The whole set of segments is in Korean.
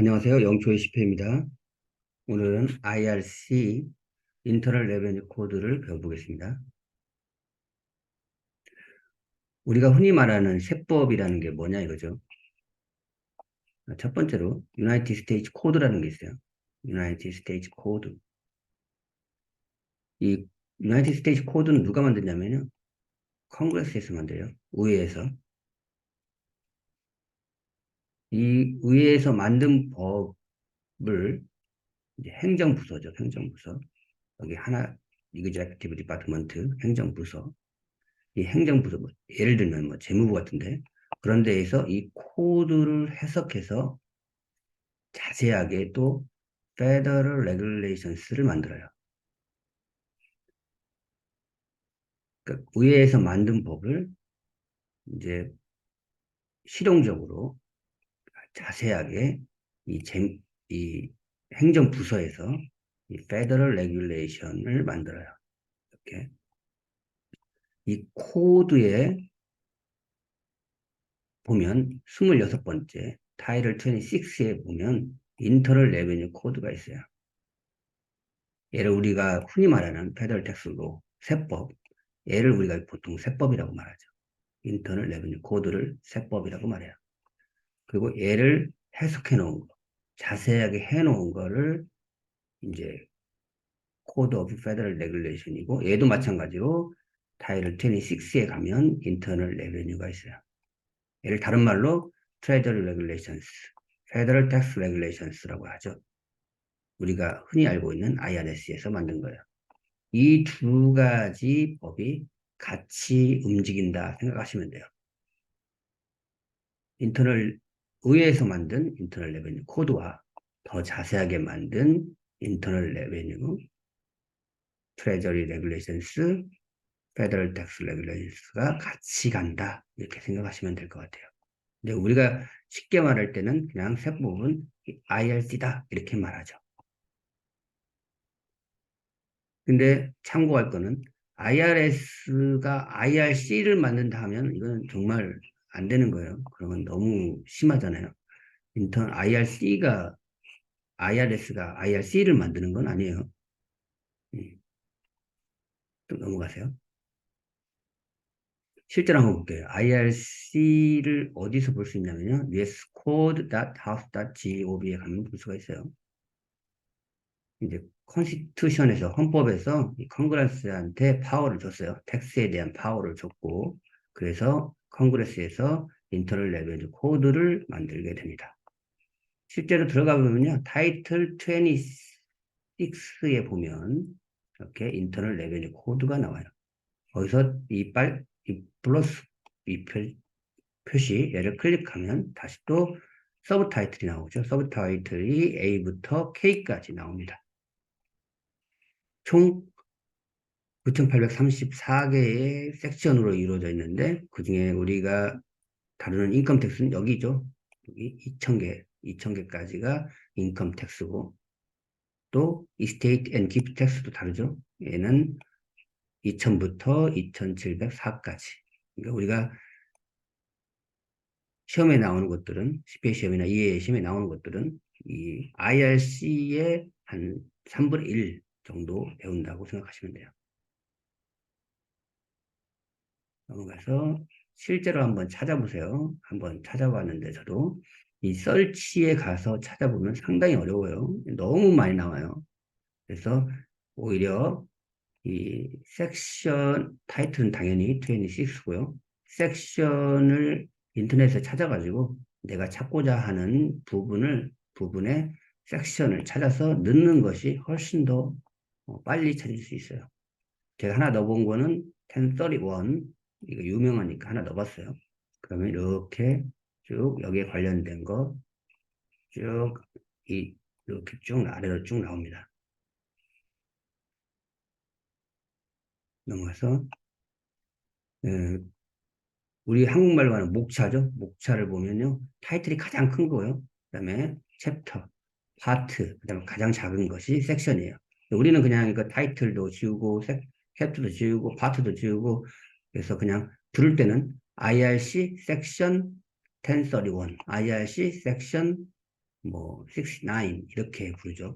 안녕하세요. 영초의 10회입니다. 오늘은 IRC 인터널 레베뉴 코드를 배워보겠습니다. 우리가 흔히 말하는 세법이라는 게 뭐냐 이거죠. 첫 번째로 유나이티드 스테이츠 코드라는 게 있어요. 유나이티드 스테이츠 코드. 이 유나이티드 스테이츠 코드는 누가 만드냐면요. 컨그레스에서 만들어요. 의회에서. 이 의회에서 만든 법을 이제 행정부서죠. 행정부서. 여기 하나 이그제큐티브 디파트먼트 행정부서. 이 행정부서, 예를 들면 재무부 같은데, 그런 데에서 이 코드를 해석해서 자세하게 또 Federal Regulations를 만들어요. 그러니까 의회에서 만든 법을 이제 실용적으로 자세하게 이 행정부서에서 이 Federal Regulation을 만들어요. 이렇게. 이 코드에 보면 26번째 타이틀 26에 보면 인터널 레베뉴 코드가 있어요. 얘를 우리가 흔히 말하는 페더럴 텍스로 세법, 얘를 우리가 보통 세법이라고 말하죠. 인터널 레베뉴 코드를 세법이라고 말해요. 그리고 얘를 해석해 놓은 거, 자세하게 해 놓은 거를 이제 코드 오브 페더럴 레귤레이션이고, 얘도 마찬가지로 타이틀 26에 가면 인터널 레베뉴가 있어요. 얘를 다른 말로 트레저리 레귤레이션스, 페더럴 텍스 레귤레이션스라고 하죠. 우리가 흔히 알고 있는 IRS에서 만든 거예요. 이 두 가지 법이 같이 움직인다 생각하시면 돼요. 의회에서 만든 인터널 레베뉴 코드와 더 자세하게 만든 인터널 레베뉴 트레저리 레귤레이션스, 페더럴 텍스 레귤레이션스가 같이 간다 이렇게 생각하시면 될 것 같아요. 근데 우리가 쉽게 말할 때는 그냥 세법은 IRC다 이렇게 말하죠. 근데 참고할 거는 IRS가 IRC를 만든다 하면 이건 정말 안 되는 거예요. 그러면 너무 심하잖아요. IRS가 IRC를 만드는 건 아니에요. 또 넘어가세요. 실제로 한번 볼게요. IRC를 어디서 볼 수 있냐면요. uscode.house.gov에 가면 볼 수가 있어요. 이제 컨스티튜션에서 헌법에서 이 컨그레스한테 파워를 줬어요. 텍스에 대한 파워를 줬고 그래서 컨그레스에서 인터널 레베뉴 코드를 만들게 됩니다. 실제로 들어가 보면요. 타이틀 26에 보면 이렇게 인터널 레베뉴 코드가 나와요. 거기서 이 플러스 이 표시 얘를 클릭하면 다시 또 서브 타이틀이 나오죠. 서브 타이틀이 A부터 K까지 나옵니다. 총 9,834개의 섹션으로 이루어져 있는데 그중에 우리가 다루는 인컴 텍스는 여기죠. 여기 2,000개까지가 인컴 텍스고 또 이스테이트 앤 기프트 텍스도 다르죠. 얘는 2,000부터 2,704까지. 그러니까 우리가 시험에 나오는 것들은 CPA 시험이나 EA 시험에 나오는 것들은 이 IRC의 한 3분의 1 정도 배운다고 생각하시면 돼요. 넘어가서 실제로 한번 찾아보세요. 한번 찾아봤는데 저도 이 설치에 가서 찾아보면 상당히 어려워요. 너무 많이 나와요. 그래서 오히려 이 섹션 타이틀은 당연히 26고요. 섹션을 인터넷에 찾아가지고 내가 찾고자 하는 부분의 섹션을 찾아서 넣는 것이 훨씬 더 빨리 찾을 수 있어요. 제가 하나 넣어본 거는 1031 이거 유명하니까 하나 넣어봤어요. 그러면 이렇게 쭉 여기에 관련된 거 쭉 이렇게 쭉 아래로 쭉 나옵니다. 넘어가서 우리 한국말로 하는 목차죠. 목차를 보면요. 타이틀이 가장 큰 거고요. 그다음에 챕터, 파트, 그다음에 가장 작은 것이 섹션이에요. 우리는 그냥 이거 타이틀도 지우고 챕터도 지우고 파트도 지우고 그래서 그냥 부를 때는 IRC 섹션 1031, IRC 섹션 뭐, 69 이렇게 부르죠.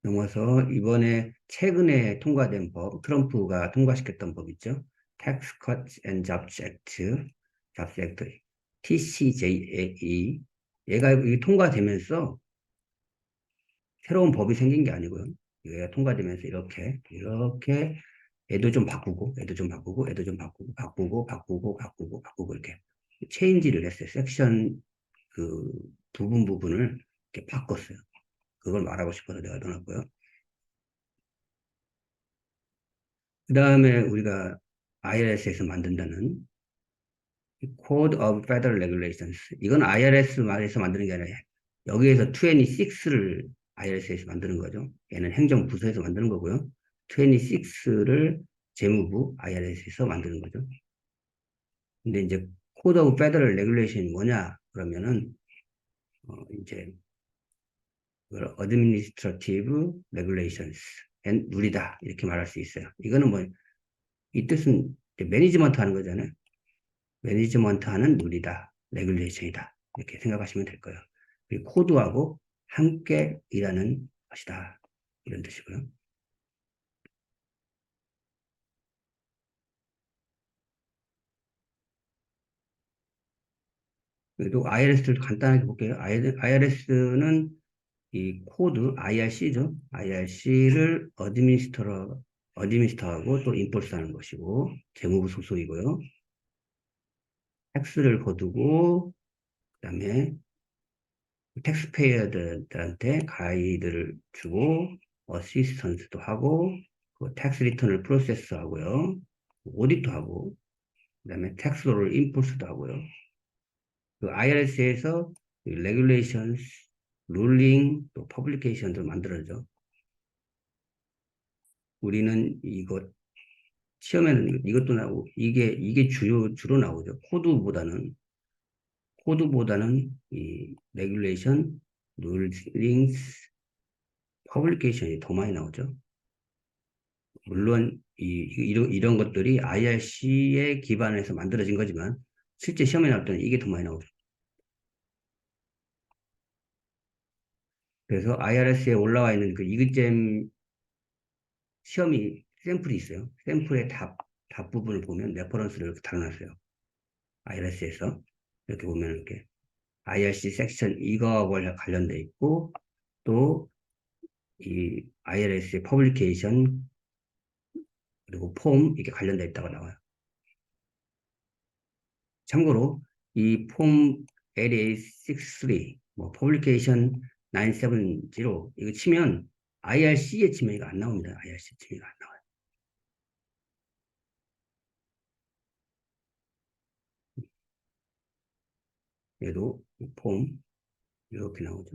넘어서 이번에 최근에 통과된 법, 트럼프가 통과시켰던 법 있죠. Tax Cuts and Jobs Act, Jobs Act, TCJA. 얘가 이 통과되면서 새로운 법이 생긴 게 아니고요. 얘가 통과되면서 이렇게 얘도 좀 바꾸고, 얘도 좀 바꾸고, 얘도 좀 바꾸고, 이렇게 체인지를 했어요. 섹션 그 부분을 이렇게 바꿨어요. 그걸 말하고 싶어서 내가 넣어놨고요. 그 다음에 우리가 IRS에서 만든다는 Code of Federal Regulations. 이건 IRS 말에서 만드는 게 아니라 여기에서 26를 IRS에서 만드는 거죠. 얘는 행정부서에서 만드는 거고요. 26를 재무부 IRS에서 만드는 거죠. 근데 이제 Code of Federal Regulation이 뭐냐? 그러면은 이제 Administrative Regulations and 룰이다 이렇게 말할 수 있어요. 이거는 뭐 이 뜻은 매니지먼트 하는 거잖아요. 매니지먼트 하는 룰이다, 레귤레이션이다 이렇게 생각하시면 될 거예요. 그리고 코드하고 함께 일하는 것이다 이런 뜻이고요. 그리고 IRS를 간단하게 볼게요. IRS는 이 코드 IRC죠. IRC를 어드미니스터하고 또 인포스하는 것이고 재무부 소속이고요. 텍스를 거두고 그다음에 텍스페이어들한테 가이드를 주고 어시스턴스도 하고 그 텍스 리턴을 프로세스 하고요. 오디도 하고 그다음에 텍스로를 인포스도 하고요. 그 IRS에서 레귤레이션스, 룰링, 또 퍼블리케이션도 만들어져. 우리는 이것 시험에는 이것도 나오고 이게 주로 나오죠. 코드보다는 이 레귤레이션, 룰링스, 퍼블리케이션이 더 많이 나오죠. 물론 이런 것들이 IRC에 기반해서 만들어진 거지만 실제 시험에 나올 때는 이게 더 많이 나오죠. 그래서 IRS에 올라와 있는 그 이그잼 시험이 샘플이 있어요. 샘플의 답 부분을 보면 레퍼런스를 이렇게 달아놨어요. IRS에서 이렇게 보면 이렇게 IRC 섹션 이거하고 관련돼 있고 또 이 IRS의 퍼블리케이션 그리고 폼 이렇게 관련돼 있다고 나와요. 참고로 이 폼 LA63, 뭐 퍼블리케이션 970 이거 치면 IRC에 치면 이거 안 나옵니다. IRC 치면 이거 안 나와요. 얘도 폼 이렇게 나오죠.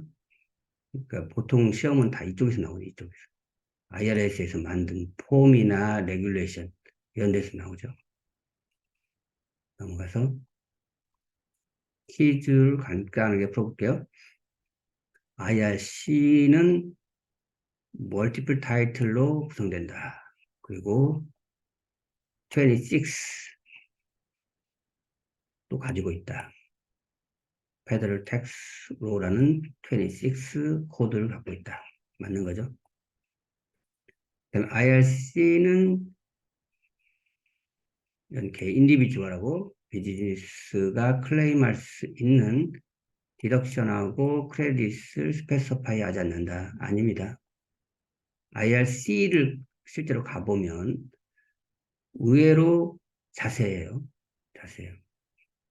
그러니까 보통 시험은 다 이쪽에서 나오죠. 이쪽에서. IRS에서 만든 폼이나 레귤레이션 이런 데서 나오죠. 넘어가서 퀴즈를 간단하게 풀어볼게요. IRC는 멀티플 타이틀로 구성된다. 그리고 26도 가지고 있다. 페더럴 텍스 로라는 26 코드를 갖고 있다. 맞는 거죠? 그다음 IRC는 이렇게 인디비주얼하고 비즈니스가 클레임할 수 있는 디덕션하고 크레딧을 스페시파이 하지 않는다. 아닙니다. IRC를 실제로 가보면 의외로 자세해요. 자세해요.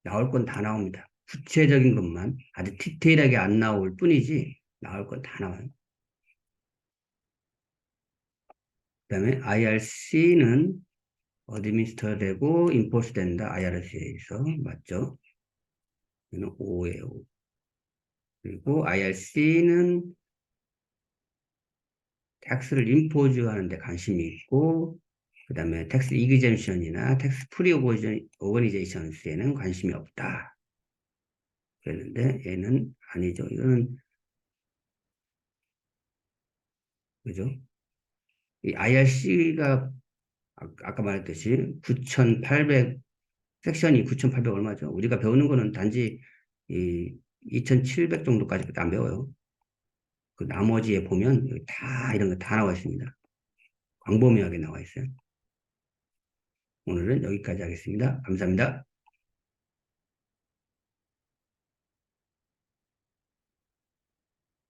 나올 건 다 나옵니다. 구체적인 것만 아주 디테일하게 안 나올 뿐이지 나올 건 다 나와요. 그 다음에 IRC는 어드미니스터 되고 인포스 된다. IRC에서 맞죠? 이는 O예요. 그리고 IRC는 텍스를 임포즈 하는데 관심이 있고 그 다음에 텍스 이그젬션이나 텍스 프리 오거니제이션스에는 관심이 없다. 그랬는데 얘는 아니죠. 이거는 그죠? 이 IRC가 아까 말했듯이 9,800 섹션이 9,800 얼마죠? 우리가 배우는 거는 단지 이 2,700 정도까지밖에 안 배워요. 그 나머지에 보면 여기 다 이런 거 다 나와 있습니다. 광범위하게 나와 있어요. 오늘은 여기까지 하겠습니다. 감사합니다.